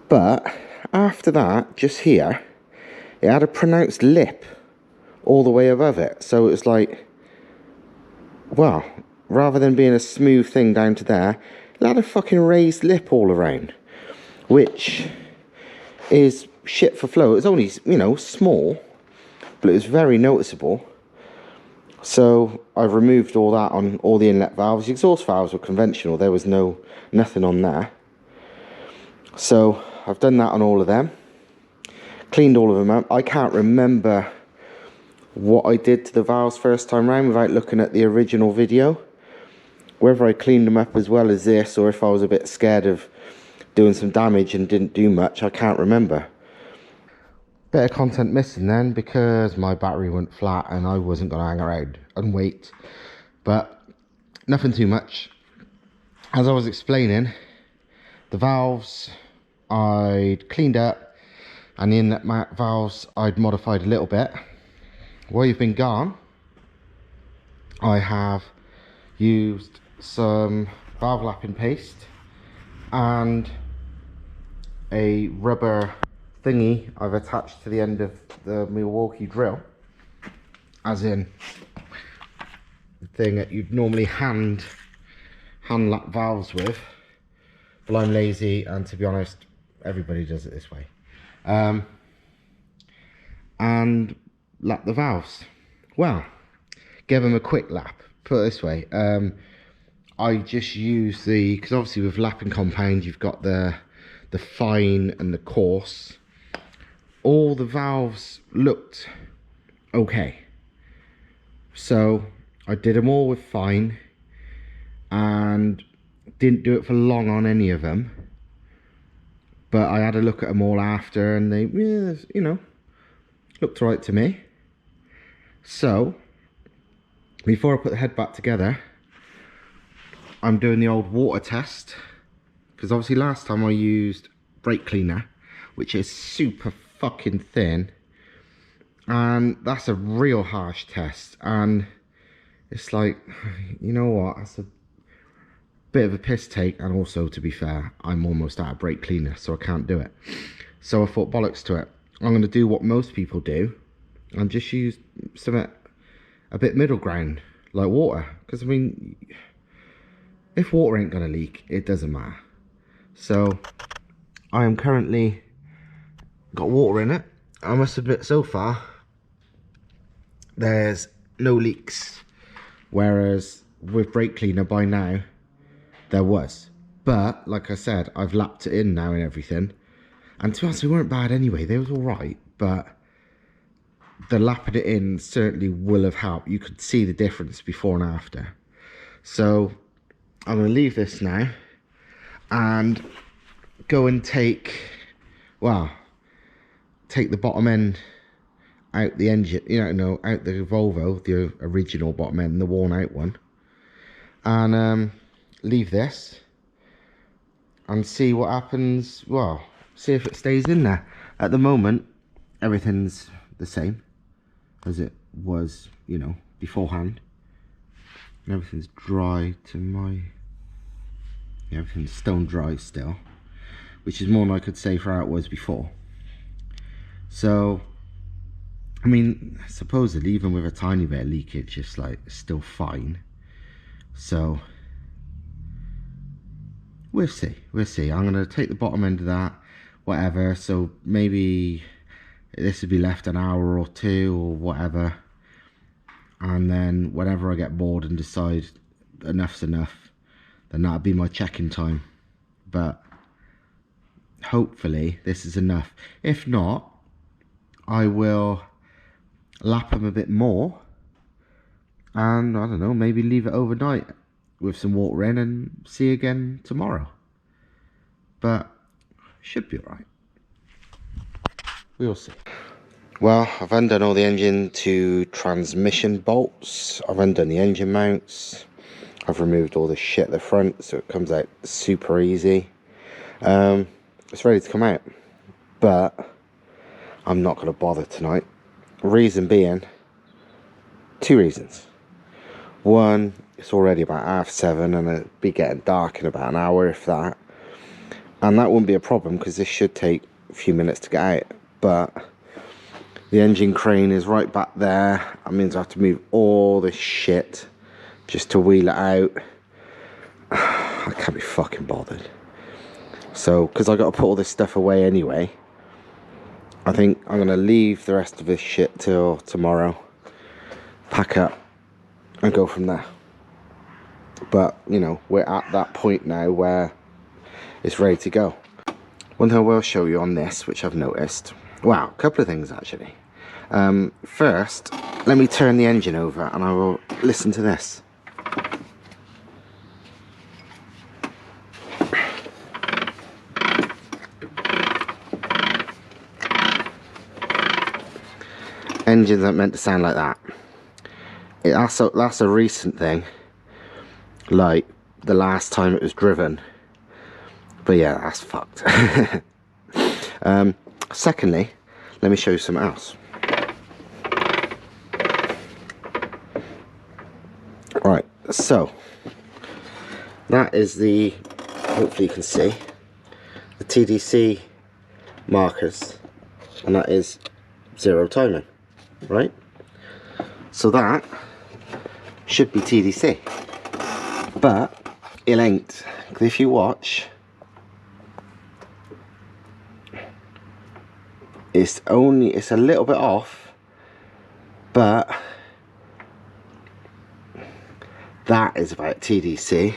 But after that, just here, it had a pronounced lip all the way above it. So it was like, well, rather than being a smooth thing down to there, it had a fucking raised lip all around, which is shit for flow. It was only, you know, small, but it was very noticeable. So I've removed all that on all the inlet valves. The exhaust valves were conventional. There was nothing on there. So I've done that on all of them. Cleaned all of them up. I can't remember what I did to the valves first time round without looking at the original video. Whether I cleaned them up as well as this, or if I was a bit scared of doing some damage and didn't do much, I can't remember. Bit of content missing then, because my battery went flat and I wasn't going to hang around and wait. But nothing too much. As I was explaining, the valves I'd cleaned up, and the inlet valves I'd modified a little bit. While you've been gone, I have used some valve lapping paste and a rubber thingy I've attached to the end of the Milwaukee drill, as in the thing that you'd normally hand lap valves with, but I'm lazy, and to be honest, everybody does it this way. And lap the valves. Well, give them a quick lap, put it this way. I just use because obviously with lapping compound you've got the fine and the coarse. All the valves looked okay, so I did them all with fine, and didn't do it for long on any of them. But I had a look at them all after, and they, yeah, you know, looked right to me. So, before I put the head back together, I'm doing the old water test. Because obviously last time I used brake cleaner, which is super fucking thin. And that's a real harsh test. And it's like, you know what, that's a bit of a piss take. And also, to be fair, I'm almost out of brake cleaner, so I can't do it. So I thought, bollocks to it. I'm going to do what most people do and just use something a bit middle ground, like water. Because, I mean, if water ain't going to leak, it doesn't matter. So I am currently got water in it. I must admit, so far there's no leaks, whereas with brake cleaner by now there was. But like I said, I've lapped it in now and everything, and to be honest, they weren't bad anyway. They was all right, but the lapping it in certainly will have helped. You could see the difference before and after. So I'm going to leave this now and go and take, well, take the bottom end out the engine, you know, out the Volvo, the original bottom end, the worn out one, and leave this and see what happens. Well, see if it stays in there. At the moment, everything's the same as it was, you know, beforehand. And everything's dry to my, everything's stone dry still, which is more than I could say for how it was before. So, I mean, supposedly even with a tiny bit of leakage, it's like still fine. So we'll see. I'm gonna take the bottom end of that, whatever. So maybe this would be left an hour or two or whatever, and then whenever I get bored and decide enough's enough, then that'll be my check-in time. But hopefully this is enough. If not, I will lap them a bit more, and I don't know, maybe leave it overnight with some water in and see again tomorrow. But should be alright. We'll see. Well, I've undone all the engine to transmission bolts. I've undone the engine mounts. I've removed all the shit at the front, so it comes out super easy. It's ready to come out, but I'm not going to bother tonight. Reason being, two reasons. One, it's already about 7:30 and it'll be getting dark in about an hour, if that. And that wouldn't be a problem because this should take a few minutes to get out. But the engine crane is right back there. That means I have to move all this shit just to wheel it out. I can't be fucking bothered. So, because I got to put all this stuff away anyway, I think I'm going to leave the rest of this shit till tomorrow, pack up and go from there. But, you know, we're at that point now where it's ready to go. One thing I will show you on this, which I've noticed, wow, a couple of things actually. First, let me turn the engine over and I will listen to this. Engines aren't meant to sound like that. That's a recent thing, like the last time it was driven. But yeah, that's fucked. Secondly, let me show you something else. Right, so that is the, hopefully you can see, the TDC markers, and that is 0 timing, right? So that should be TDC, but it ain't. If you watch, it's a little bit off, but that is about TDC,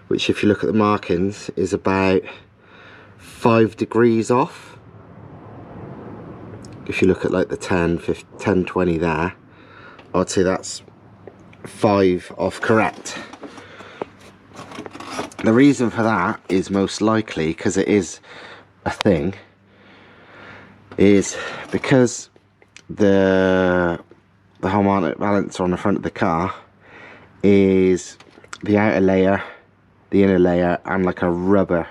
which if you look at the markings is about 5 degrees off. If you look at like the 10, 20 there, I'd say that's 5 off correct. The reason for that is most likely, because it is a thing, is because the harmonic balancer on the front of the car is the outer layer, the inner layer, and like a rubber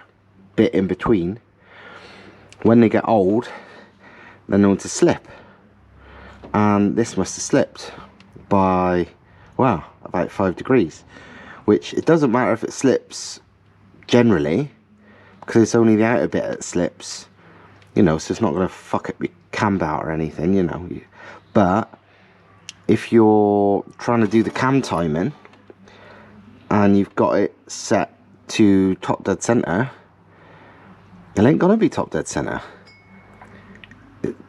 bit in between. When they get old, they're known to slip, and this must have slipped by, well, about 5 degrees, which it doesn't matter if it slips generally, because it's only the outer bit that slips, you know, so it's not going to fuck up your cam belt or anything, you know. But if you're trying to do the cam timing and you've got it set to top dead center, it ain't gonna be top dead center.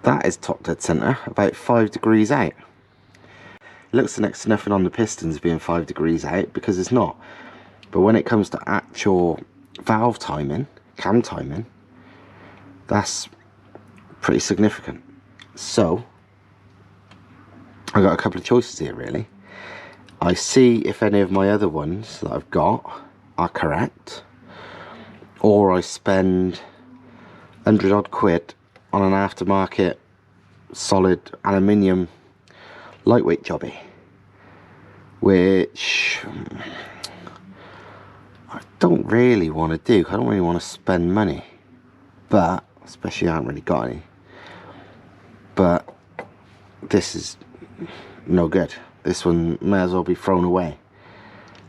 That is top dead center, about 5 degrees out. It looks next to nothing on the pistons being 5 degrees out, because it's not. But when it comes to actual valve timing, cam timing, that's pretty significant. So I got a couple of choices here, really. I see if any of my other ones that I've got are correct, or I spend 100 odd quid on an aftermarket solid aluminium lightweight jobby, which I don't really want to do. I don't really want to spend money, but especially I haven't really got any. But this is no good. This one may as well be thrown away,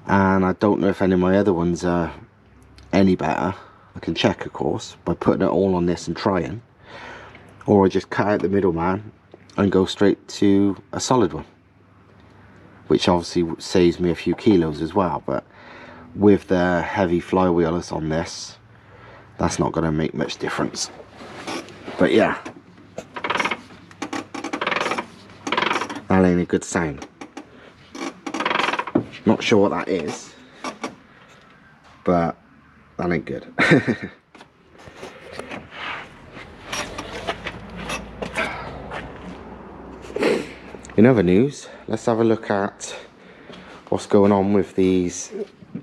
and I don't know if any of my other ones are any better. I can check, of course, by putting it all on this and trying, or I just cut out the middleman and go straight to a solid one, which obviously saves me a few kilos as well. But with the heavy flywheel that's on this, that's not going to make much difference. But yeah, that ain't a good sound. Not sure what that is, but that ain't good. In other news, let's have a look at what's going on with these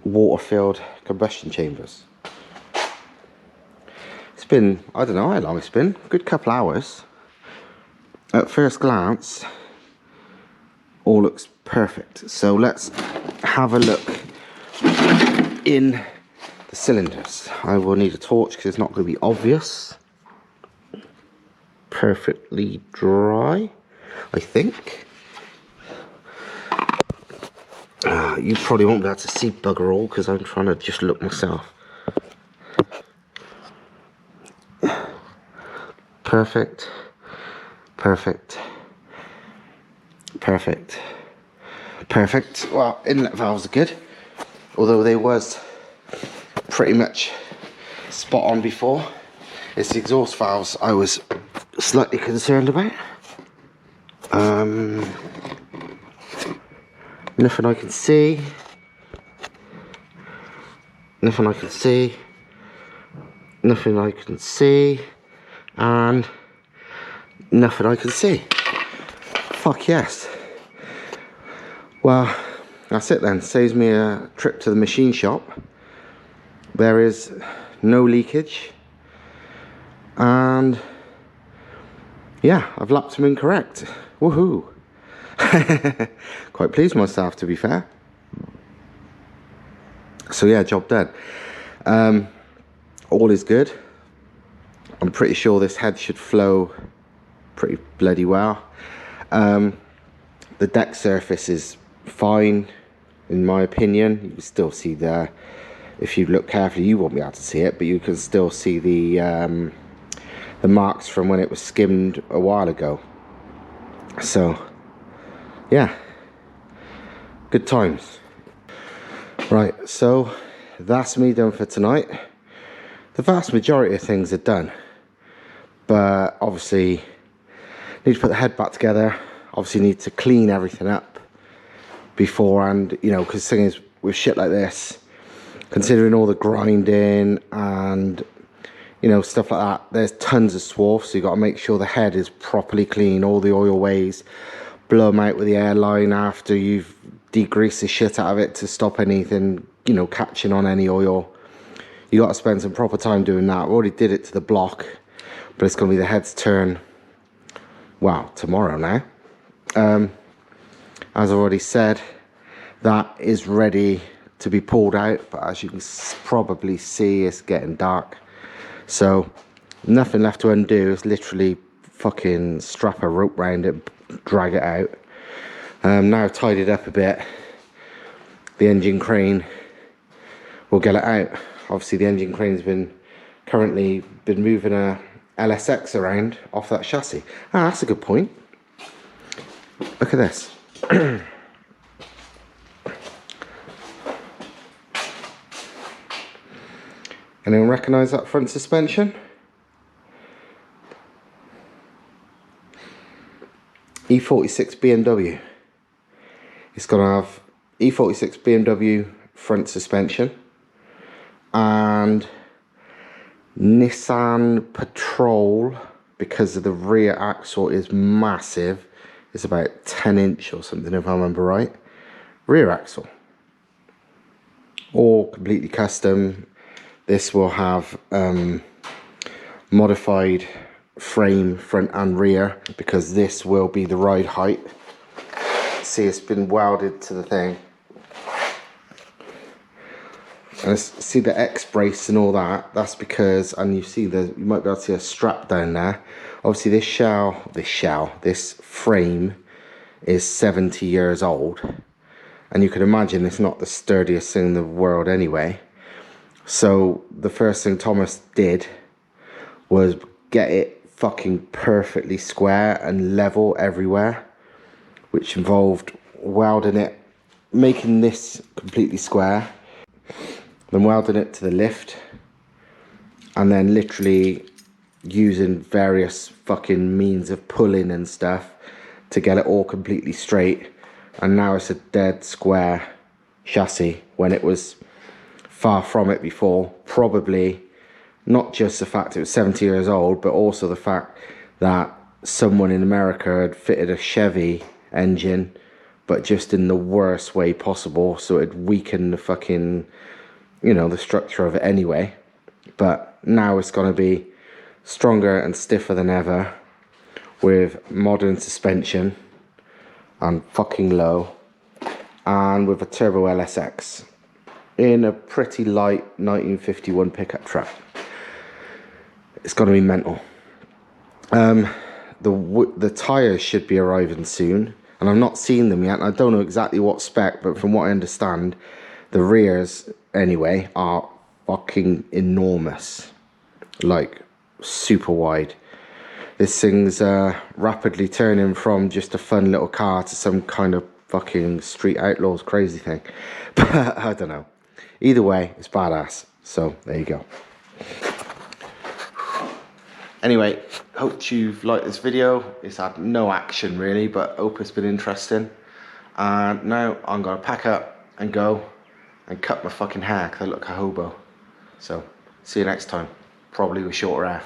water-filled combustion chambers. It's been, I don't know how long it's been, a good couple hours. At first glance, all looks perfect. So let's have a look in the cylinders. I will need a torch because it's not going to be obvious. Perfectly dry, I think. You probably won't be able to see bugger all because I'm trying to just look myself. Perfect, perfect, perfect, perfect. Well, inlet valves are good, although they was pretty much spot on before. It's the exhaust valves I was slightly concerned about. Nothing I can see. Nothing I can see. Nothing I can see. And nothing I can see. Fuck yes. Well, that's it then. Saves me a trip to the machine shop. There is no leakage. And yeah, I've lapped them incorrect. Woohoo. Quite pleased with myself, to be fair. So yeah, job done. All is good. I'm pretty sure this head should flow pretty bloody well. The deck surface is fine, in my opinion. You can still see there, if you look carefully, you won't be able to see it, but you can still see the marks from when it was skimmed a while ago. So yeah, good times. Right, so that's me done for tonight. The vast majority of things are done, but obviously need to put the head back together. Obviously need to clean everything up beforehand, you know, because the thing is, with shit like this, considering all the grinding and, you know, stuff like that, there's tons of swarf, so you got to make sure the head is properly clean, all the oil ways, blow them out with the airline after you've degreased the shit out of it to stop anything, you know, catching on any oil you got to spend some proper time doing that. I already did it to the block, but it's going to be the head's turn, well, tomorrow now. As I've already said, that is ready to be pulled out, but as you can probably see, it's getting dark. So nothing left to undo. It's literally fucking strap a rope around it, drag it out. Now I've tied it up a bit, the engine crane will get it out. Obviously the engine crane's currently been moving a LSX around off that chassis. Ah, that's a good point. Look at this. Anyone recognise that front suspension? E46 BMW. It's going to have E46 BMW front suspension and Nissan Patrol, because of the rear axle is massive. It's about 10-inch or something if I remember right. Rear axle. All completely custom. This will have modified frame front and rear, because this will be the ride height. See, it's been welded to the thing. And see the X brace and all that. That's because, and you might be able to see a strap down there. Obviously this frame is 70 years old, and you can imagine it's not the sturdiest thing in the world anyway. So the first thing Thomas did was get it fucking perfectly square and level everywhere, which involved welding it, making this completely square, then welding it to the lift, and then literally using various fucking means of pulling and stuff to get it all completely straight. And now it's a dead square chassis, when it was far from it before. Probably not just the fact it was 70 years old, but also the fact that someone in America had fitted a Chevy engine, but just in the worst way possible, so it'd weaken the fucking, you know, the structure of it anyway. But now it's going to be stronger and stiffer than ever, with modern suspension and fucking low, and with a turbo LSX in a pretty light 1951 pickup truck. It's going to be mental. The tyres should be arriving soon, and I've not seen them yet. I don't know exactly what spec, but from what I understand, the rears anyway are fucking enormous, like super wide. This thing's rapidly turning from just a fun little car to some kind of fucking street outlaws crazy thing. But I don't know. Either way, it's badass. So there you go. Anyway, hope you've liked this video. It's had no action really, but hope it's been interesting. And now I'm gonna pack up and go and cut my fucking hair because I look like a hobo. So see you next time, probably with shorter hair.